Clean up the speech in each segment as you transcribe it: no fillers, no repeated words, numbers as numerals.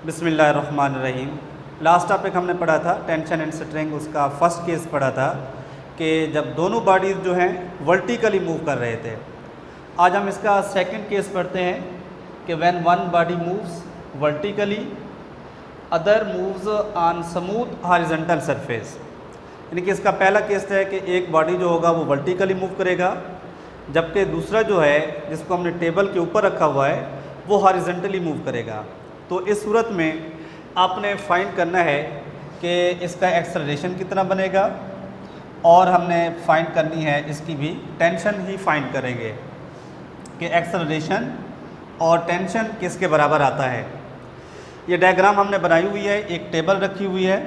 बिस्मिल्लाहिर्रहमानिर्रहीम। Last topic हमने पढ़ा था टेंशन एंड स्ट्रेंग, उसका फर्स्ट केस पढ़ा था कि जब दोनों बॉडीज़ जो हैं वर्टिकली मूव कर रहे थे। आज हम इसका सेकंड केस पढ़ते हैं कि when one body moves vertically other moves on smooth horizontal surface. यानी कि इसका पहला केस है कि एक बॉडी जो होगा वो वर्टिकली मूव करेगा, जबकि दूसरा जो है जिसको हमने टेबल के ऊपर रखा हुआ है वो हॉरिजॉन्टली मूव करेगा। तो इस सूरत में आपने फाइंड करना है कि इसका एक्सेलरेशन कितना बनेगा और हमने फाइंड करनी है इसकी भी टेंशन ही फाइंड करेंगे कि एक्सेलरेशन और टेंशन किसके बराबर आता है। ये डायग्राम हमने बनाई हुई है, एक टेबल रखी हुई है,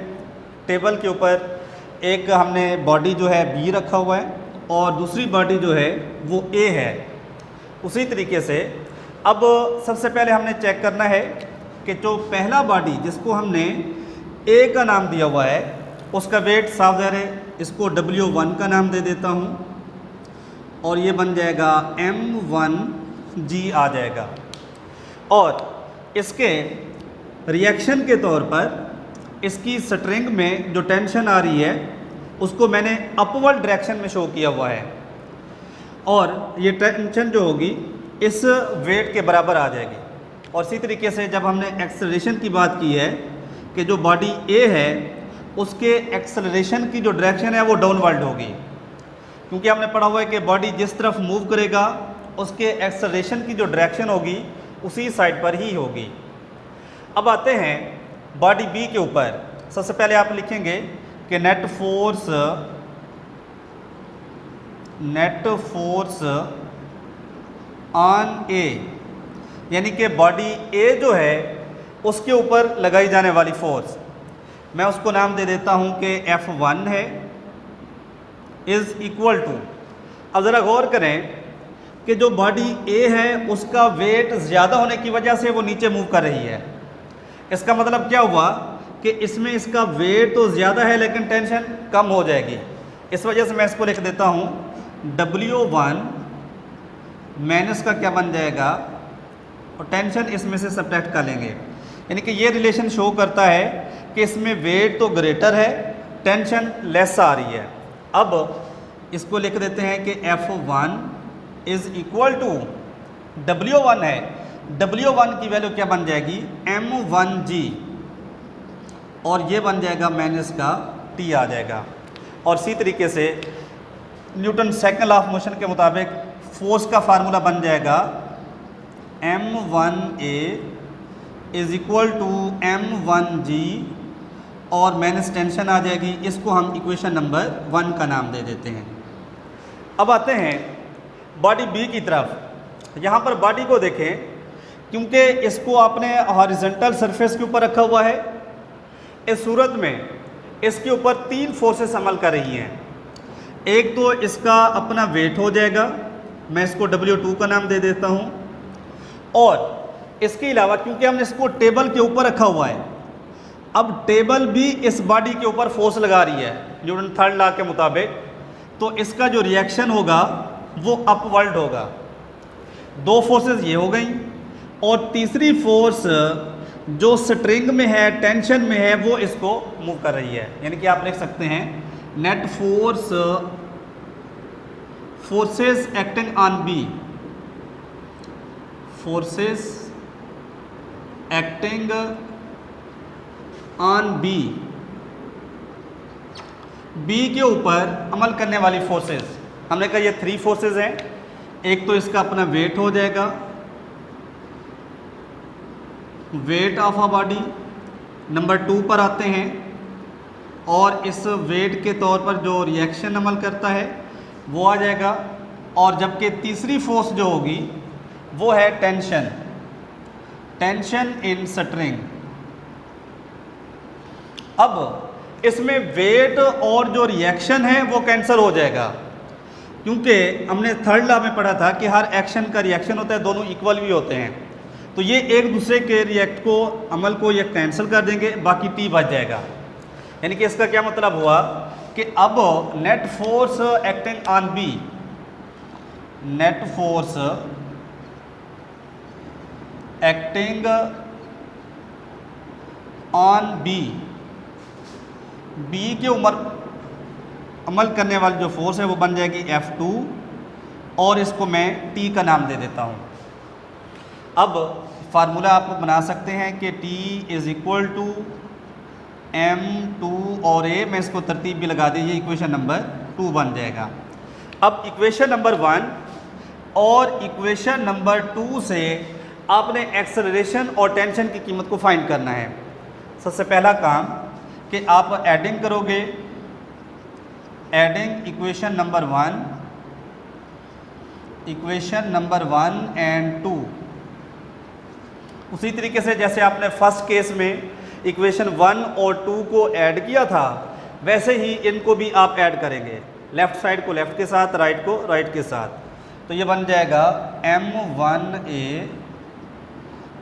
टेबल के ऊपर एक हमने बॉडी जो है बी रखा हुआ है और दूसरी बॉडी जो है वो ए है। उसी तरीके से अब सबसे पहले हमने चेक करना है कि जो पहला बॉडी जिसको हमने ए का नाम दिया हुआ है उसका वेट साफ ज़ाहिर है, इसको W1 का नाम दे देता हूँ और ये बन जाएगा M1G आ जाएगा। और इसके रिएक्शन के तौर पर इसकी स्ट्रिंग में जो टेंशन आ रही है उसको मैंने अपवर्ड डायरेक्शन में शो किया हुआ है और ये टेंशन जो होगी इस वेट के बराबर आ जाएगी। और इसी तरीके से जब हमने एक्सेलरेशन की बात की है कि जो बॉडी ए है उसके एक्सेलरेशन की जो डायरेक्शन है वो डाउनवर्ड होगी, क्योंकि हमने पढ़ा हुआ है कि बॉडी जिस तरफ मूव करेगा उसके एक्सेलरेशन की जो डायरेक्शन होगी उसी साइड पर ही होगी। अब आते हैं बॉडी बी के ऊपर। सबसे पहले आप लिखेंगे कि नेट फोर्स ऑन ए, यानी कि बॉडी ए जो है उसके ऊपर लगाई जाने वाली फोर्स, मैं उसको नाम दे देता हूं कि F1 है, इज़ इक्वल टू। अब ज़रा गौर करें कि जो बॉडी ए है उसका वेट ज़्यादा होने की वजह से वो नीचे मूव कर रही है। इसका मतलब क्या हुआ कि इसमें इसका वेट तो ज़्यादा है लेकिन टेंशन कम हो जाएगी। इस वजह से मैं इसको लिख देता हूँ W1 माइनस का क्या बन जाएगा और टेंशन इसमें से सब्ट्रैक्ट कर लेंगे। यानी कि ये रिलेशन शो करता है कि इसमें वेट तो ग्रेटर है, टेंशन लेस आ रही है। अब इसको लिख देते हैं कि F1 is equal to W1 है, W1 की वैल्यू क्या बन जाएगी M1G और ये बन जाएगा माइनस का T आ जाएगा। और इसी तरीके से Newton second law of motion के मुताबिक फोर्स का फार्मूला बन जाएगा M1A is equal to M1G और माइनस टेंशन आ जाएगी। इसको हम इक्वेशन नंबर 1 का नाम दे देते हैं। अब आते हैं बॉडी बी की तरफ। यहाँ पर बॉडी को देखें, क्योंकि इसको आपने हॉरिजॉन्टल सरफेस के ऊपर रखा हुआ है, इस सूरत में इसके ऊपर 3 फोर्सेस अमल कर रही हैं। एक तो इसका अपना वेट हो जाएगा, मैं इसको W2 का नाम दे देता हूँ, और इसके अलावा क्योंकि हमने इसको टेबल के ऊपर रखा हुआ है, अब टेबल भी इस बॉडी के ऊपर फोर्स लगा रही है न्यूटन थर्ड लॉ के मुताबिक, तो इसका जो रिएक्शन होगा वो अपवर्ड होगा। 2 फोर्सेस ये हो गई और तीसरी फोर्स जो स्ट्रिंग में है, टेंशन में है, वो इसको मूव कर रही है। यानी कि आप लिख सकते हैं net forces acting on B, forces acting on B, B के ऊपर अमल करने वाली फोर्सेस। हमने कहा ये 3 फोर्सेस हैं। एक तो इसका अपना वेट हो जाएगा, weight of a body. Number 2 पर आते हैं और इस वेट के तौर पर जो रिएक्शन अमल करता है वो आ जाएगा। और जबकि तीसरी फोर्स जो होगी वो है टेंशन, टेंशन इन स्ट्रिंग। अब इसमें वेट और जो रिएक्शन है वो कैंसिल हो जाएगा, क्योंकि हमने थर्ड लॉ में पढ़ा था कि हर एक्शन का रिएक्शन होता है, दोनों इक्वल भी होते हैं। तो ये एक दूसरे के रिएक्ट को, अमल को ये कैंसिल कर देंगे, बाकी T बच जाएगा। यानी कि इसका क्या मतलब हुआ कि अब net force acting on B, net force acting on B, B के ऊपर अमल करने वाली जो फोर्स है वो बन जाएगी F2 और इसको मैं T का नाम दे देता हूँ। अब फार्मूला आप बना सकते हैं कि T is equal to M2 और A, मैं इसको तरतीब भी लगा दीजिए, इक्वेशन नंबर 2 बन जाएगा। अब इक्वेशन नंबर 1 और इक्वेशन नंबर 2 से आपने एक्सेलरेशन और टेंशन की कीमत को फाइंड करना है। सबसे पहला काम कि आप एडिंग करोगे, एडिंग इक्वेशन नंबर 1 एंड 2, उसी तरीके से जैसे आपने फर्स्ट केस में इक्वेशन 1 और 2 को ऐड किया था, वैसे ही इनको भी आप ऐड करेंगे, लेफ़्ट साइड को लेफ़्ट के साथ, राइट को राइट के साथ। तो ये बन जाएगा M1A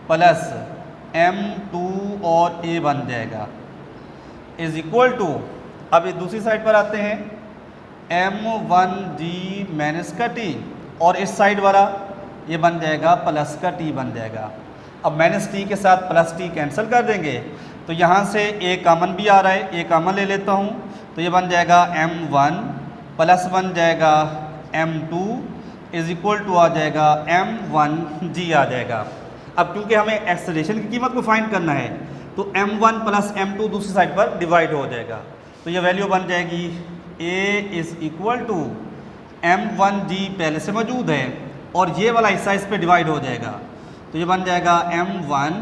प्लस M2 और A बन जाएगा इज इक्वल टू, अब ये दूसरी साइड पर आते हैं, M1G माइनस का T और इस साइड वाला ये बन जाएगा प्लस का T बन जाएगा। अब माइनस T के साथ प्लस T कैंसिल कर देंगे तो यहाँ से A कॉमन भी आ रहा है, A कॉमन ले लेता हूँ, तो ये बन जाएगा M1 प्लस बन जाएगा M2 इज इक्वल टू आ जाएगा M1G आ जाएगा। अब क्योंकि हमें एक्सेलरेशन की कीमत को फाइंड करना है तो M1 प्लस M2 दूसरी साइड पर डिवाइड हो जाएगा, तो ये वैल्यू बन जाएगी A is equal to M1G पहले से मौजूद है और ये वाला हिस्सा इस पे डिवाइड हो जाएगा, तो ये बन जाएगा M1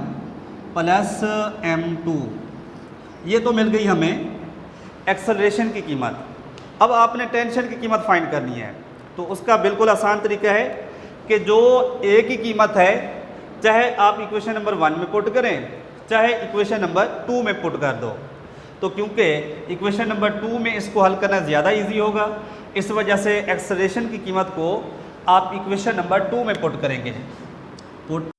प्लस M2। ये तो मिल गई हमें एक्सेलरेशन की कीमत। अब आपने टेंशन की कीमत फाइंड करनी है, तो उसका बिल्कुल आसान तरीका है कि जो A की कीमत है चाहे आप इक्वेशन नंबर 1 में पुट करें चाहे इक्वेशन नंबर 2 में पुट कर दो, तो क्योंकि इक्वेशन नंबर 2 में इसको हल करना ज़्यादा इजी होगा, इस वजह से एक्सेलरेशन की कीमत को आप इक्वेशन नंबर 2 में पुट करेंगे। पुट